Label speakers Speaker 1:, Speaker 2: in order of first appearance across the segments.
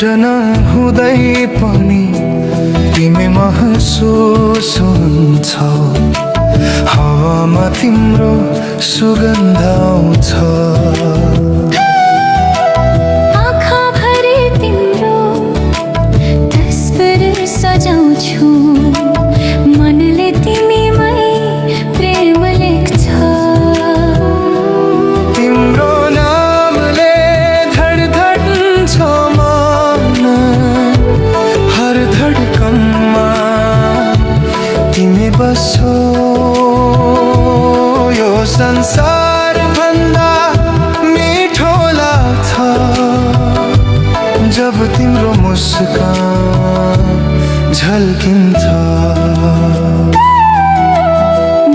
Speaker 1: भेट्न हुँदै पनि तिमी महसुस हुन्छ। हावामा तिम्रो सुगन्ध आउँछ।
Speaker 2: आँखाभरि तिम्रो तस्बिर सजाउँछु। मनले तिमीमै प्रेम लेख्छ।
Speaker 1: तिम्रो नामले धडधड छ मन, हर धडकनमा तिमी बस्छौ। यो संसार भन्दा मिठो लाग्छ जब तिम्रो मुस्कान झल्किन्छ।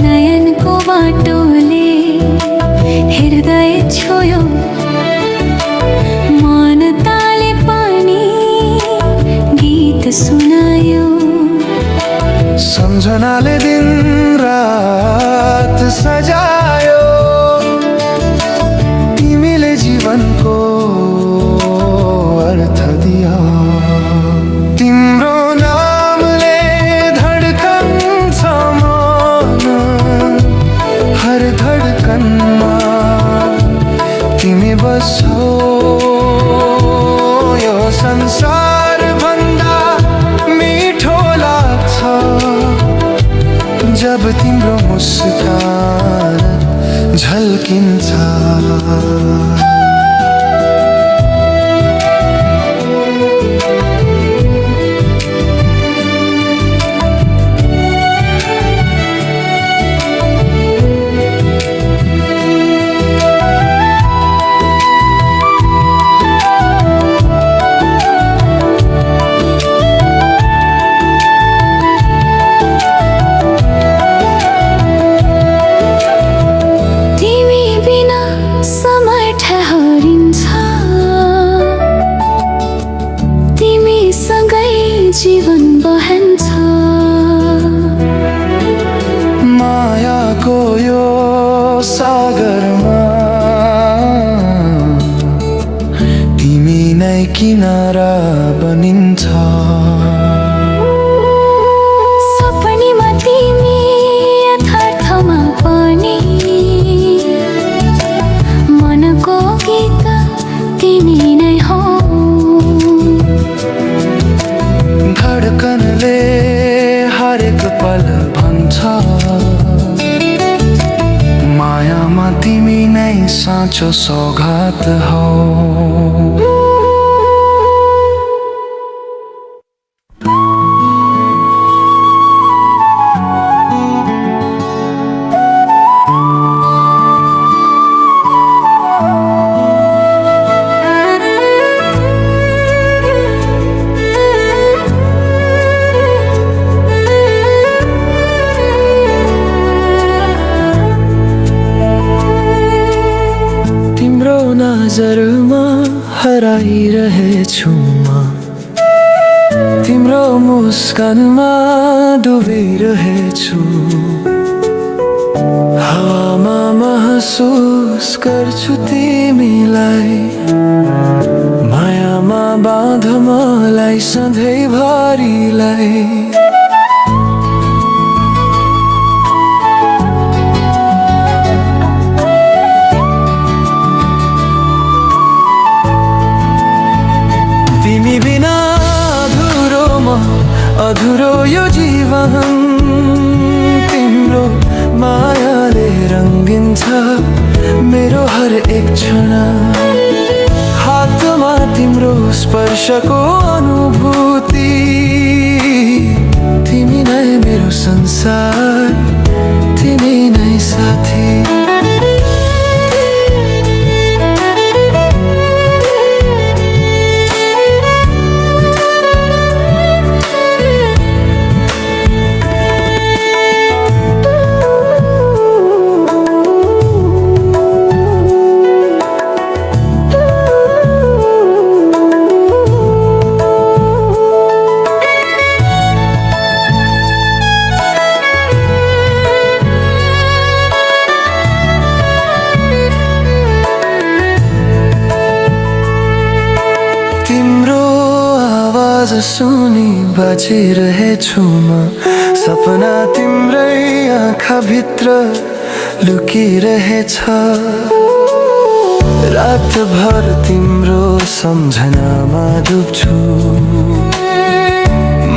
Speaker 2: नयनको बाटोले हृदय छोयो। मन ताले पनि गीत सुनायो।
Speaker 1: सम्झनाले दिन रात सजायो। तिमीले जीवनको अर्थ दियो। तिम्रो नामले धडकन छ मन, हर धडकनमा तिमी बस्छौ। यो संसार भन्दा मिठो लाग्छ जब तिम्रो मुस्कान झल्किन्छ।
Speaker 2: जीवन बहन्छ।
Speaker 1: मायाको यो सागरमा तिमी नै किनारा बनिन्छ।
Speaker 2: सपनीमा तिमी यथार्थमा पनि मनको गीत तिमी नै हो।
Speaker 1: धडकनले हरेक पल भन्छ मायामा तिमी नै साँचो सौगात हौ। नजरमा हराइरहेछु म, तिम्रो मुस्कानमा डुबिरहेछु। हावामा महसुस गर्छु तिमीलाई, मायामा बाँध मलाई सधैँभरिलाई। तिमी बिना अधुरो यो जीवन, तिम्रो मायाले रङ्गिन्छ मेरो हर एक क्षण। हातमा तिम्रो स्पर्शको अनुभूति, तिमी नै मेरो संसार, तिमी नै साथी। सुनी बाजिरहेछु म सपना तिम्रै आँखा भित्र लुकिरहेछ रातभर तिम्रो सम्झनामा डुब्छु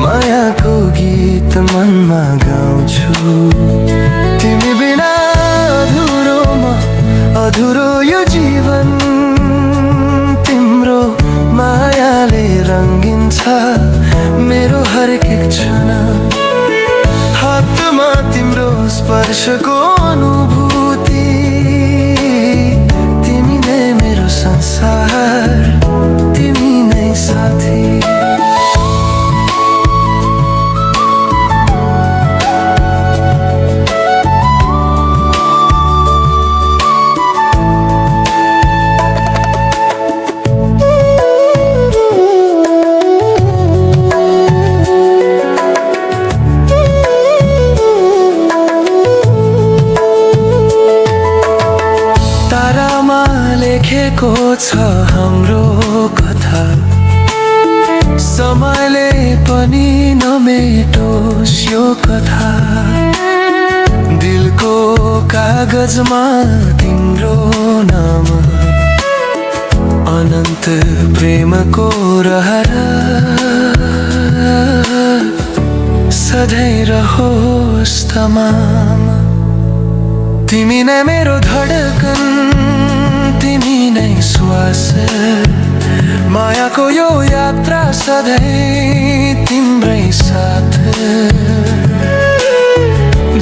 Speaker 1: मायाको गीत मनमा गाउँछु तिमी बिना अधुरोमा अधुरो यो जीवन तिम्रो मायाले रङ्गिन्छ मेरो हरेक क्षण हातमा तिम्रो स्पर्शको अनुभूति तिमी नै मेरो संसार तिमी नै साथी लेखेको छ हाम्रो कथा समयले पनि नमेटोस् यो कथा दिलको कागजमा तिम्रो नाम अनन्त प्रेमको रहर सधैँ रहोस् तमाम तिमी नै मेरो धडकन तिमी नै श्वास मायाको यो यात्रा सधैँ तिम्रै साथ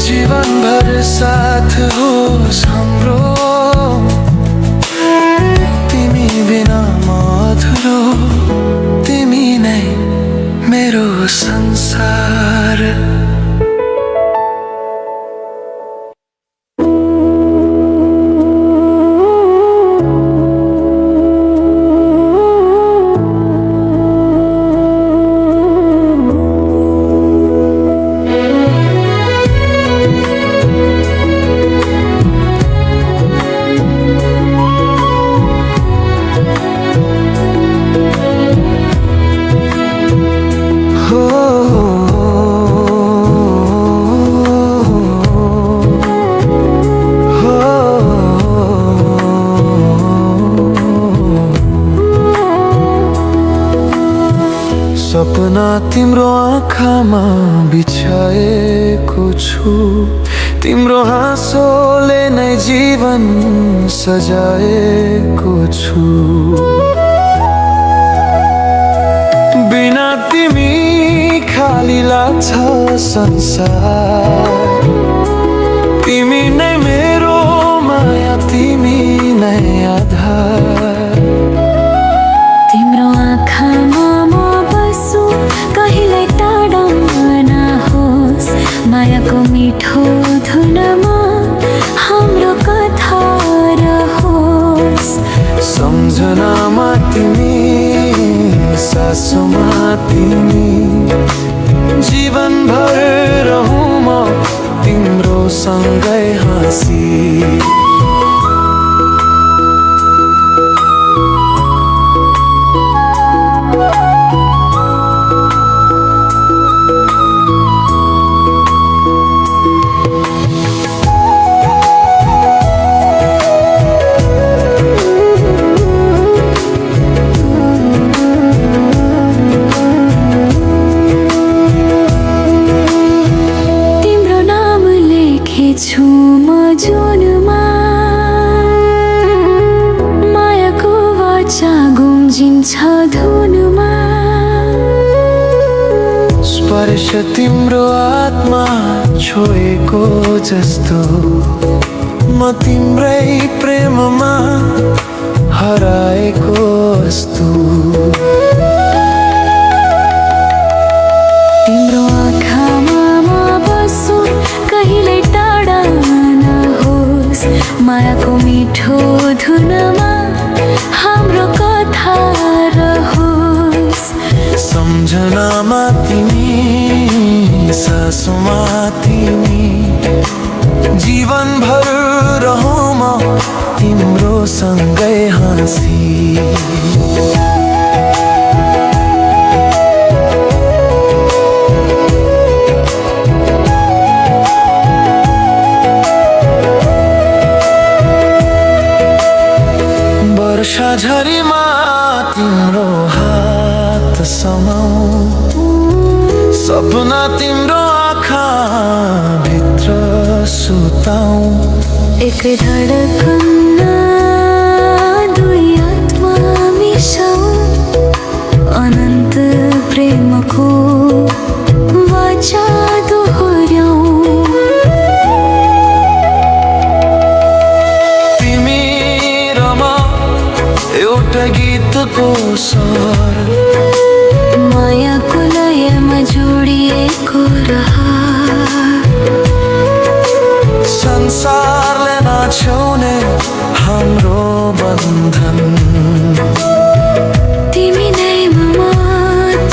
Speaker 1: जीवनभर साथ होस् हाम्रो तिमी बिना म अधुरो तिमी नै मेरो संसार सपना तिम्रो आँखामा बिछाएको छु तिम्रो हाँसोले नै जीवन सजाएको छु बिना तिमी खाली लाग्छ संसार तिमी नै मेरो माया तिमी नै आधार
Speaker 2: तिम्रो आँखामा कहिल्यै टाढा नहोस् मायाको मिठो धुनमा हाम्रो कथा रहोस्
Speaker 1: सम्झनामा तिमी सासोमा तिमी जीवनभर रहूँ म तिम्रो सँगै हाँसी
Speaker 2: छु म जुनमा मायाको वाचा गुम्जिन्छ धुनमा
Speaker 1: स्पर्श तिम्रो आत्मा छोएको जस्तो म तिम्रै प्रेममा हराएको जस्तो
Speaker 2: तिम्रो आँखामा म बस्छु कहिल्यै टाढा नहोस् मायाको मिठो धुनमा हाम्रो कथा रहोस्
Speaker 1: सम्झनामा तिमी सासोमा तिमी जीवनभर रहूँ म तिम्रो सँगै हाँसी झरीमा तिम्रो हात समाऊ सपना तिम्रो आँखा भित्र सुताऊ
Speaker 2: एक धडकन दुई आत्मा मिसाऊ अनन्त प्रेमको वाचा दोहोर्याऊ
Speaker 1: तिमी र म एउटा गीतको स्वर
Speaker 2: मायाको लयमा जोडिएको
Speaker 1: संसारले नछ्याउने हाम्रो बन्धन
Speaker 2: तिमी नै म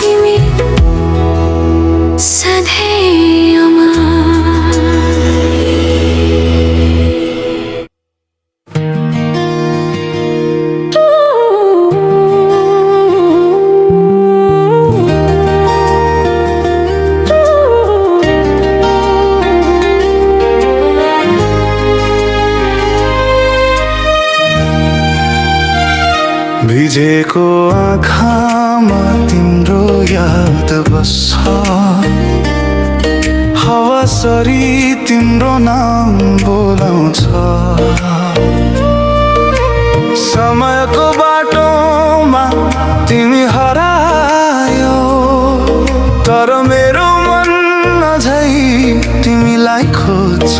Speaker 2: तिमी सधैँ अमर
Speaker 1: भिजेको आँखामा तिम्रो याद बस्छ हावासरी तिम्रो नाम बोलाउँछ समयको बाटोमा तिमी हरायो तर मेरो मन अझै तिमीलाई खोज्छ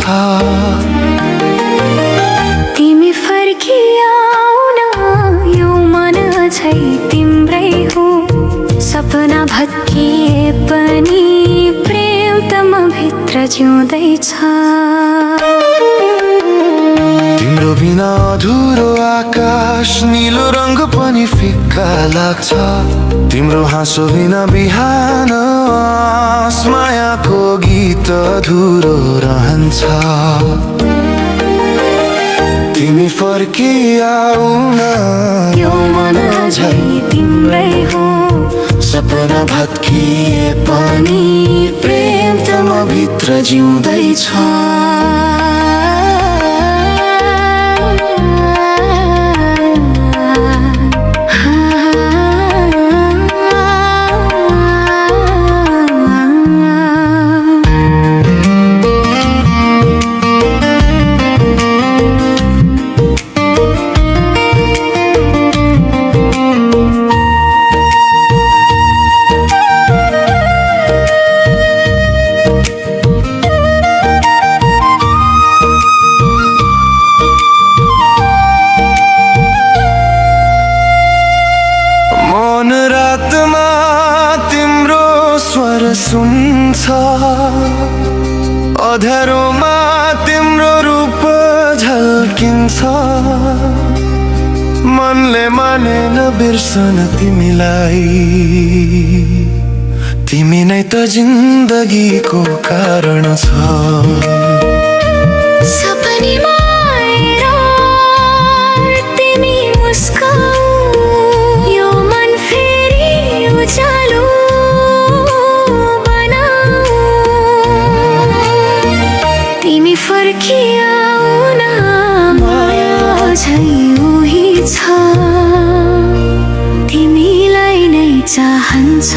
Speaker 2: तिमी फर्किआउन यो मन अझै तिम्रै हो सपना भत्किए पनि प्रेम त म भित्र जिउँदैछ
Speaker 1: तिम्रो बिना अधुरो आकाश नीलो रङ्ग पनि फिक्का लाग्छ तिम्रो हाँसो बिना बिहान मायाको गीत अधुरो रहन्छ तिमी फर्किआउन
Speaker 2: यो मन अझै तिम्रै हो
Speaker 1: सपना भत्किए पनि प्रेम त म भित्र जिउँदैछ रातमा तिम्रो स्वर सुन्छ अँध्यारोमा तिम्रो रूप झल्किन्छ मनले मानेन बिर्सन तिमीलाई तिमी नै त जिन्दगीको कारण छ
Speaker 2: सपनीमा आएर तिमी मुस्काऊ यो मन फेरि उज्यालो बनाऊ तिमी फर्किआउन माया अझै उही छ तिमीलाई नै चाहन्छ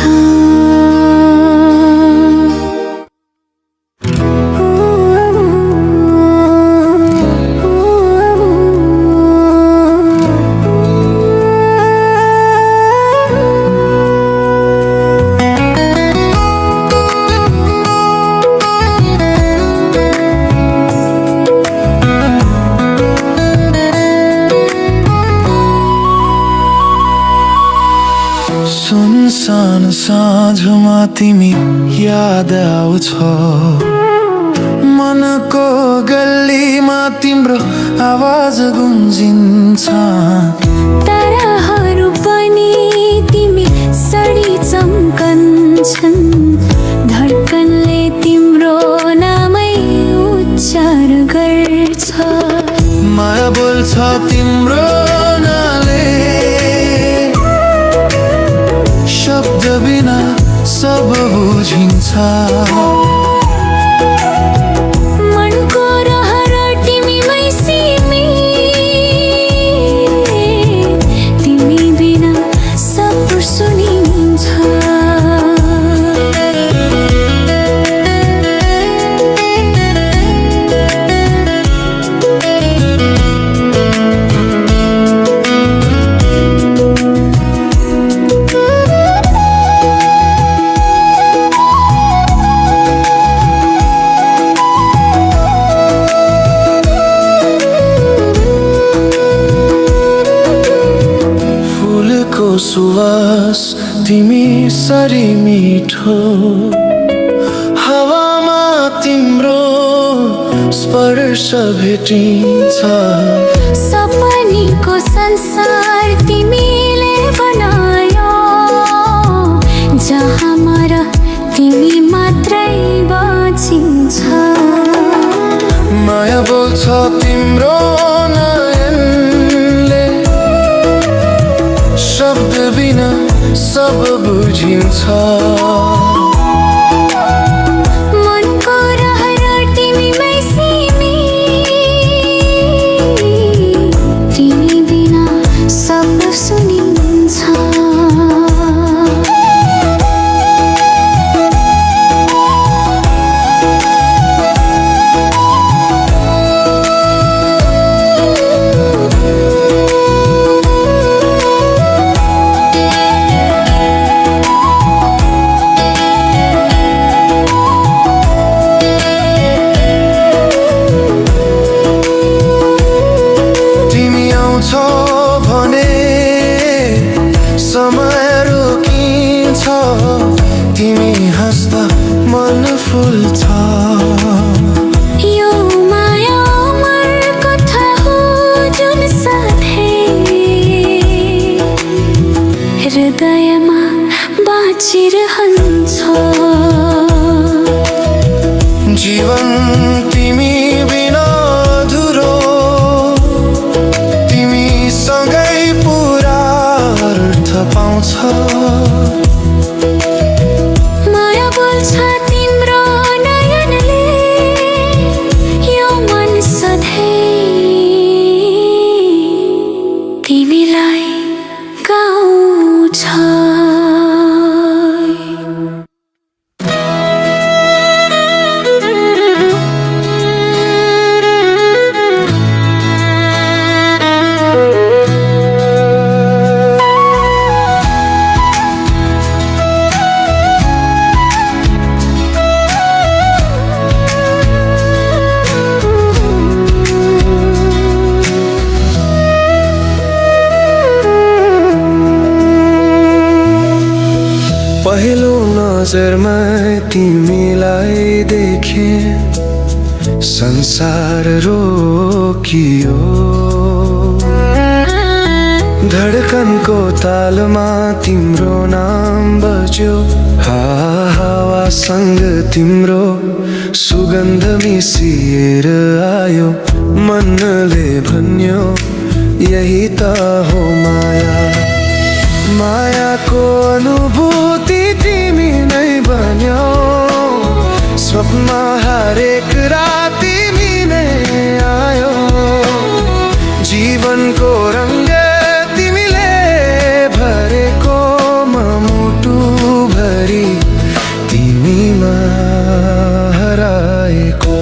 Speaker 1: सुनसान साँझमा तिमी याद आउँछ मनको गल्लीमा तिम्रो आवाज गुन्जिन्छ
Speaker 2: ताराहरू पनि तिमी सडी चम्कन्छन् धड्कनले तिम्रो नामै उच्चार गर्छ
Speaker 1: माया बोल्छ तिम्रो नाले शब्द बिना सब बुझिन्छ
Speaker 2: मनको रहर तिमीमै सीमित
Speaker 1: सुवास तिमी सरी मिठो हावामा तिम्रो स्पर्श भेटिन्छ
Speaker 2: सपनीको संसार तिमीले बनायो जहाँ मर तिमी मात्रै बाँचिन्छ
Speaker 1: माया बोल्छ तिम्रो नयनले शब्द बिना सब बुझिन्छ
Speaker 2: मनको रहर तिमीमै सीमित तिमी बिना सब सुनिन्छ
Speaker 1: समय रोकिन्छ तिमी हाँस्दा मन फुल्छ
Speaker 2: यो माया अमर कथा हो जुन सधैँ हृदयमा बाँचिरहन्छ
Speaker 1: जीवन तिमी बिना अधुरो तिमी सँगै पुरा अर्थ पाउँछ
Speaker 2: माया बोल्छ तिम्रो नयनले यो मन सधैँ तिमीलाई गाउँछ
Speaker 1: पहिलो नजरमा तिमीलाई देखे संसार रोकियो धडकनको तालमा तिम्रो नाम बज्यो हावासँग तिम्रो सुगन्ध मिसिएर आयो मनले भन्यो यही त हो माया मायाको अनुभूति तिमी नै बन्यौ स्वप्न हरेक रात तिमी नै आयो जीवनको रङ्ग तिमीले भरेको मुटु भरि तिमीमा हराएको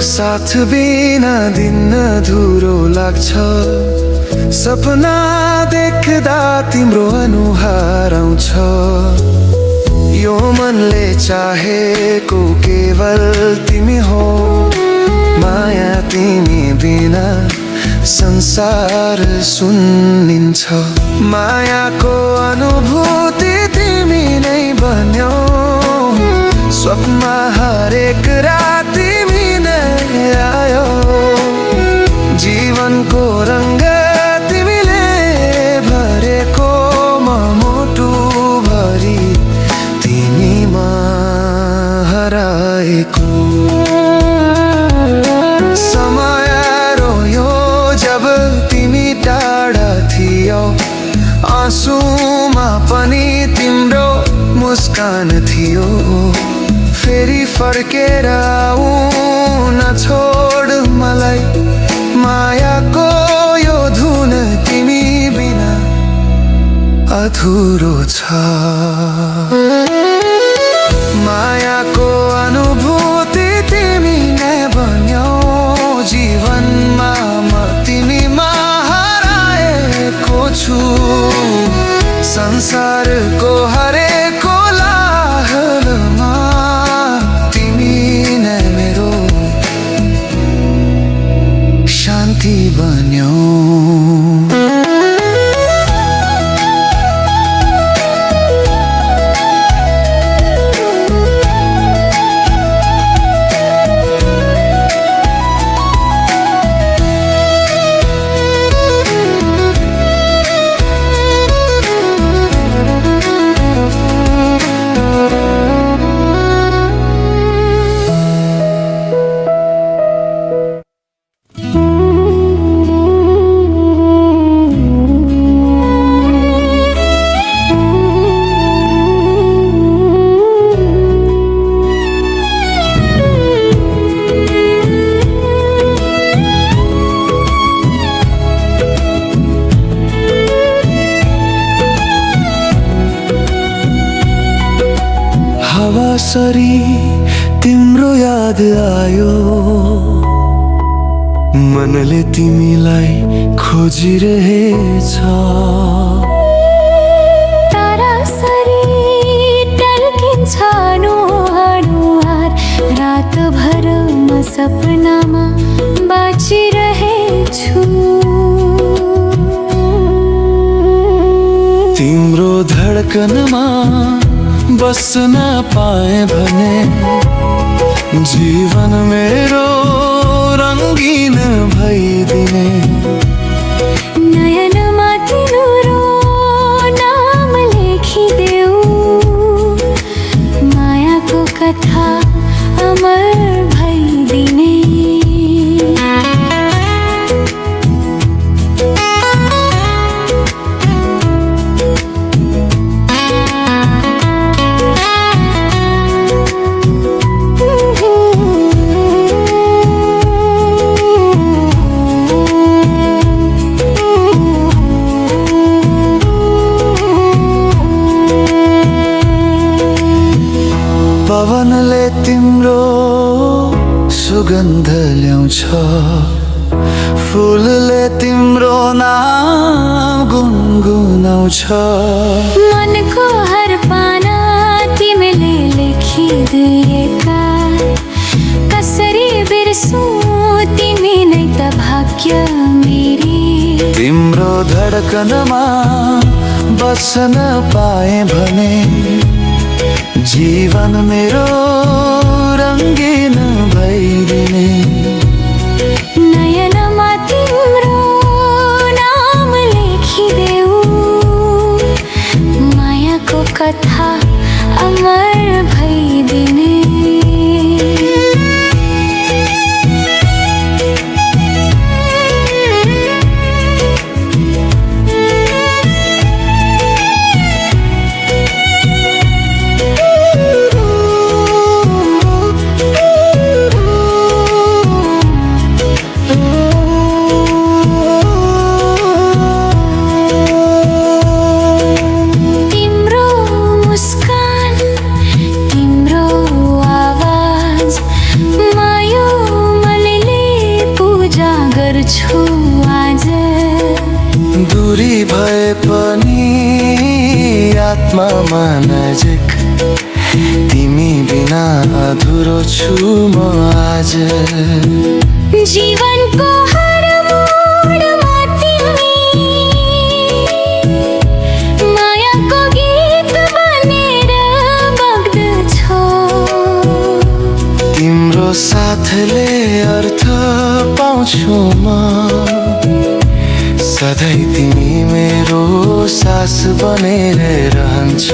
Speaker 1: साथ बिना दिन अधुरो लाग्छ सपना देख्दा तिम्रो अनुहार आउँछ यो मनले चाहेको केवल तिमी हो माया तिमी बिना संसार सुनिन्छ मायाको अनुभूति तिमी नै बन्यौ स्वप्न हरेक रात तिमी नै आयो जीवनको रङ्ग तिमीले भरेको मुटु भरि तिमीमा हराएको समय रोयो जब तिमी टाढा थियौ आँसुमा पनि तिम्रो मुस्कान थियो फेरि फर्केर आउन छोड मलाई मायाको यो धुन तिमी बिना अधुरो छ मायाको कसरी तिम्रो याद आयो, मनले तिमीलाई खोजिरहेछ।
Speaker 2: तारासरी टल्किन्छ अनुहार, रातभर म सपनामा बाँचिरहेछु।
Speaker 1: तिम्रो धडकनमा बस्न पाए भने जीवन मेरो रङ्गीन भइदिने।
Speaker 2: नयनमा तिम्रो नाम लेखिदेऊ, मायाको कथा अमर भइदिने।
Speaker 1: पवनले तिम्रो सुगन्ध ल्याउँछ, फुलले तिम्रो नाम गुनगुनाउँछ।
Speaker 2: मनको हर पाना तिमीले लेखिदिएका, कसरी बिर्सु तिमी नै त भाग्य मेरी।
Speaker 1: तिम्रो धडकनमा बस्न पाए भने जीवन मेरो रङ्गीन भइदिने।
Speaker 2: नयनमा तिम्रो नाम लेखिदेऊ, मायाको कथा अमर भइदिने।
Speaker 1: दूरी भए पनि आत्मामा नजिक, तिमी बिना अधुरो छु म आज।
Speaker 2: जीवनको हर मोडमा तिमी मायाको गीत बनेर बग्दछौ।
Speaker 1: तिम्रो साथले अर्थ पाउँछु म, सधैँ तिमी मेरो सास बनेर रहन्छ।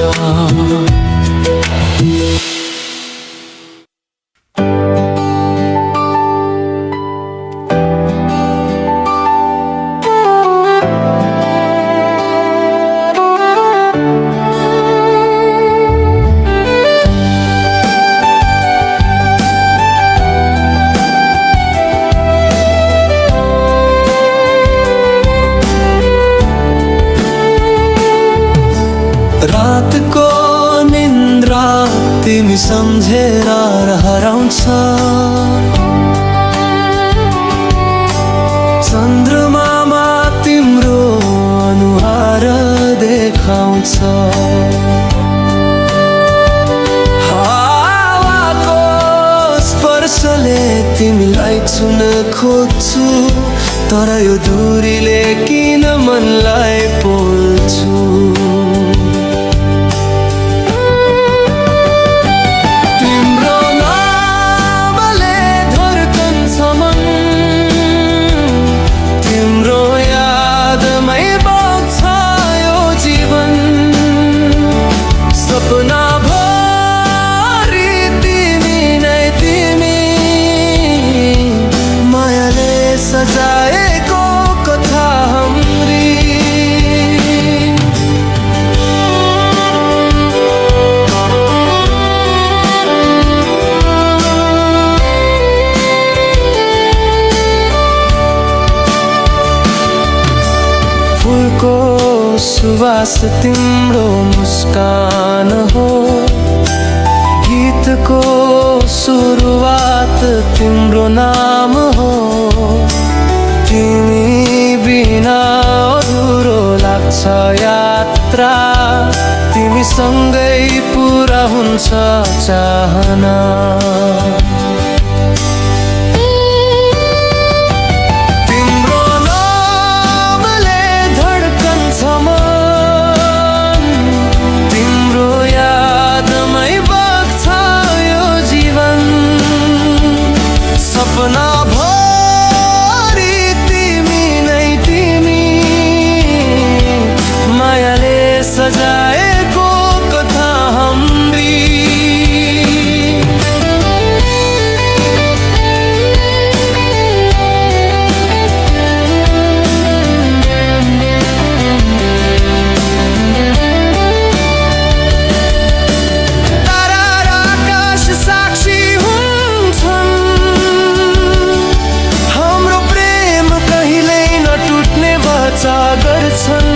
Speaker 1: रातको निन्द्रा तिमी सम्झेर हराउँछ, चन्द्रमामा तिम्रो अनुहार देखाउँछ। हावाको स्पर्शले तिमीलाई छुन खोज्छु, तर यो दूरीले किन मनलाई पोल्छु। सजाएको कथा हाम्री, फुलको सुवास तिम्रो मुस्कान हो, गीत गीतको सुरुवात तिम्रो नाम हो। तिमी बिना अधुरो लाग्छ यात्रा, तिमी सँगै पुरा हुन्छ चाहना। तिम्रो नामले धड्कन्छ मन, तिम्रो यादमै बग्छ यो जीवन। सपना भरि तिमी नै तिमी, मायाले सजाएको कथा हाम्री। तारा र आकाश साक्षी हुन्छन्, हाम्रो प्रेम कहिल्यै नटुट्ने वाचा गर्छन्।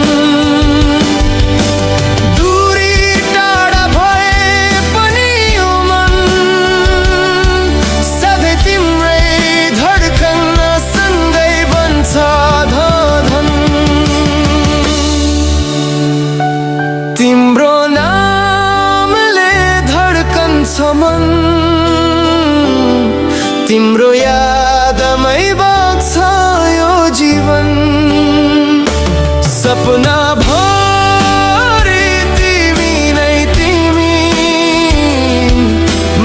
Speaker 1: तिम्रो नामले धड्कन्छ मन, तिम्रो यादमै बग्छ यो जीवन। सपना भरि तिमी नै तिमी,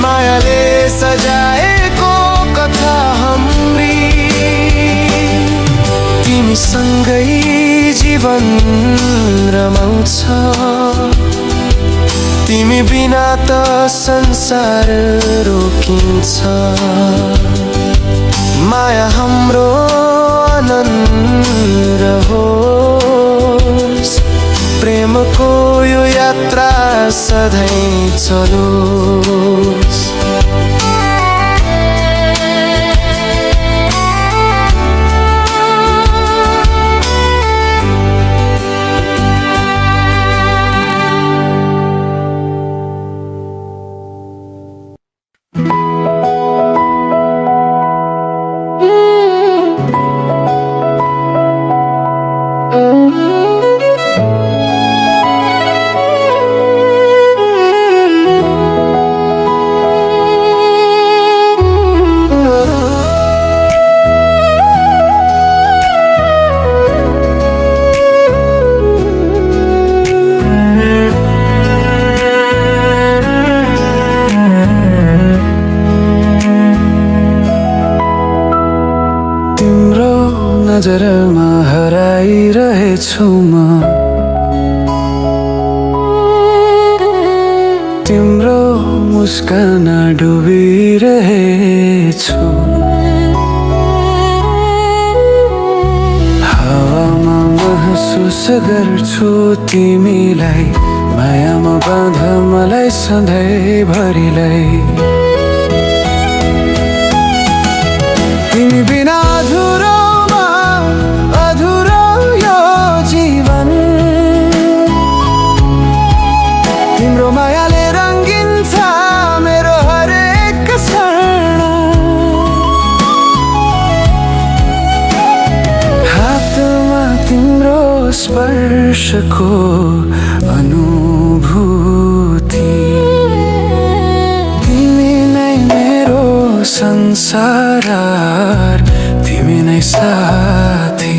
Speaker 1: मायाले सजाएको कथा हाम्री। तिमीसँगै जीवन रमाउँछ, तिमी बिना त संसार रोकिन्छ। माया हाम्रो आनन्द रहोस्, प्रेमको यो यात्रा सधैँ चलोस्। नजरमा हराइरहेछु म, तिम्रो मुस्कान डुबिरहेछु। हावामा महसुस गर्छु तिमीलाई, मायामा बाँध मलाई सधैँभरिलाई। तिमी बिना अधुरो यो जीवन, तिम्रो मायाले रङ्गिन्छ मेरो हरेक क्षण। हातमा तिम्रो स्पर्शको अनुभूति, तिमी नै मेरो संसार, तिमी नै साथी।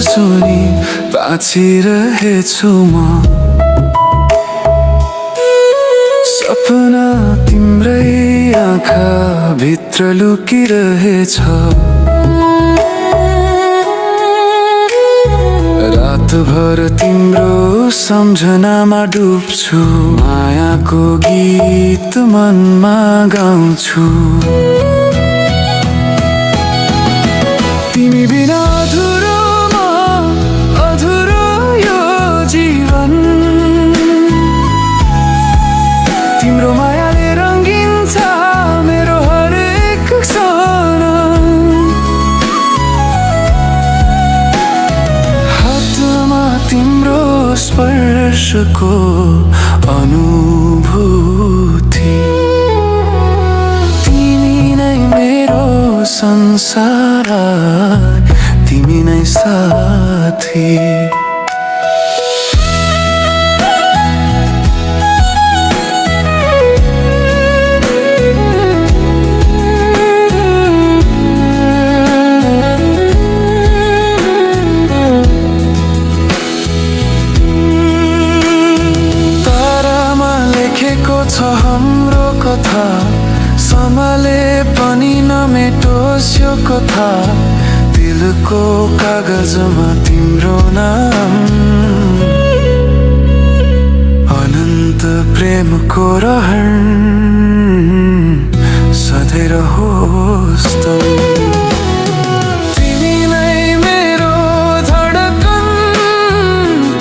Speaker 1: सुनि बाँचिरहेछु म, सपना तिम्रै आँखा भित्र लुकिरहेछ। रात रातभर तिम्रो सम्झनामा डुब्छु, मायाको गीत मनमा गाउँछु। तिमी बिना अधुरोमा अधुरो यो जीवन, तिम्रो मायाले रङ्गिन्छ मेरो हरेक क्षण। हातमा तिम्रो स्पर्शको अनुभूति, तिमी नै मेरो संसार, तिमी नै साथी। तारामा लेखेको छ हाम्रो कथा, समयले पनि नमेटोस् यो कथा। दिलको कागजमा तिम्रो नाम, अनन्त प्रेमको रहन सधैँ रहोस् त। तिमी नै मेरो धडकन,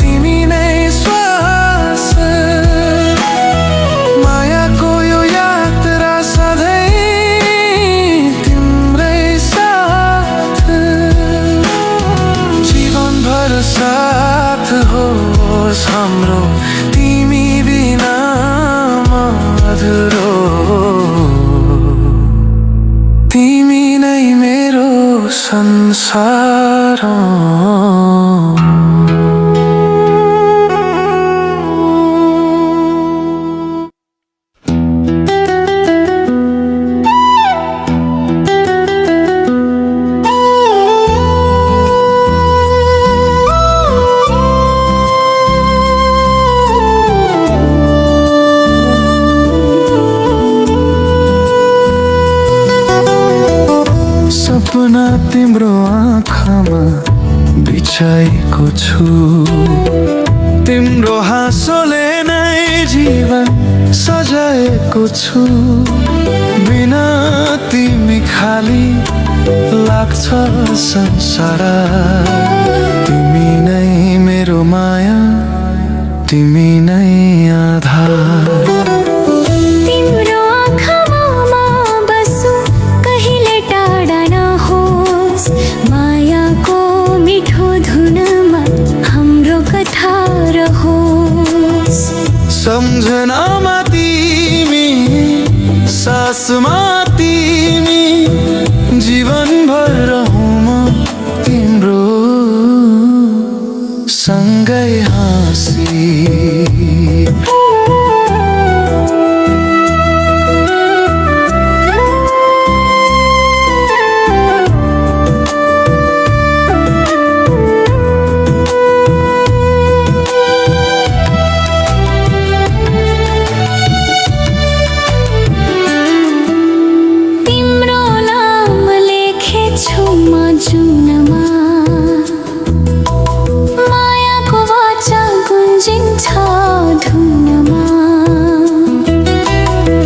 Speaker 1: तिमी नै श्वास, मायाको यो यात्रा सधैँ तिम्रै साथ। जीवनभर साथ होस् हाम्रो, तिमी बिना म अधुरो। तिमी नै मेरो संसार। सपना तिम्रो आँखामा बिछाएको छु, तिम्रो हाँसोले नै जीवन सजाएको छु। बिना तिमी खाली लाग्छ संसार, तिमी नै मेरो माया, तिमी नै आधार। सम्झनामा तिमी, सासमा तिमी, जीवनभर रहूँ म तिम्रो सँगै हाँसी।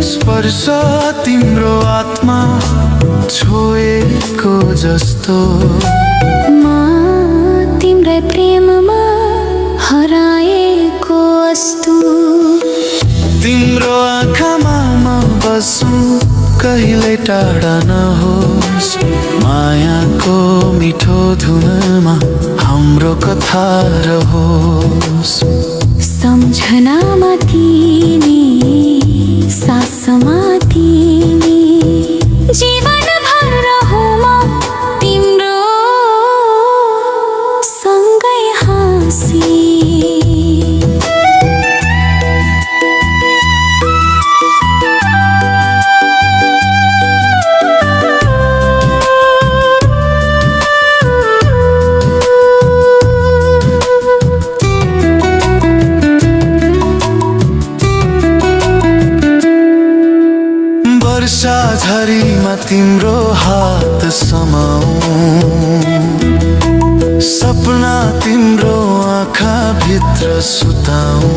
Speaker 1: स्पर्श तिम्रो आत्मा छोएको जस्तो,
Speaker 2: म तिम्रै प्रेममा हराएको अस्तु।
Speaker 1: तिम्रो आँखामा म बसौँ कहिल्यै टाढा नहोस्, मायाको मिठो धुनमा हाम्रो कथा रहोस्।
Speaker 2: सम्झनामा तिमी, सासमा तिमी, जीवनभर रहूँ म तिम्रो सँगै हाँसी।
Speaker 1: वर्षा झरीमा तिम्रो हात समाऊ, सपना तिम्रो आँखा भित्र सुताऊ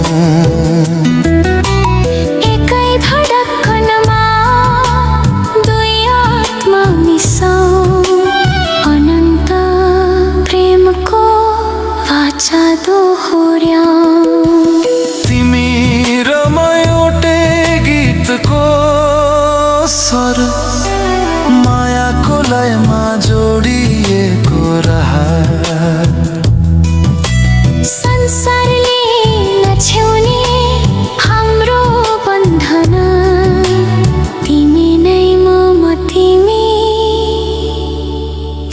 Speaker 2: एकै धडकनमा दुई आत्मा मिसाऊ अनन्त प्रेमको वाचा दोहोर्याऊ
Speaker 1: तिमी र म एउटै गीतको स्वर मायाको लयमा जोडिएको रहर
Speaker 2: संसारले नछ्याउने हाम्रो बन्धन तिमी नै म तिमी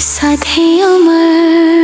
Speaker 2: सधैँ अमर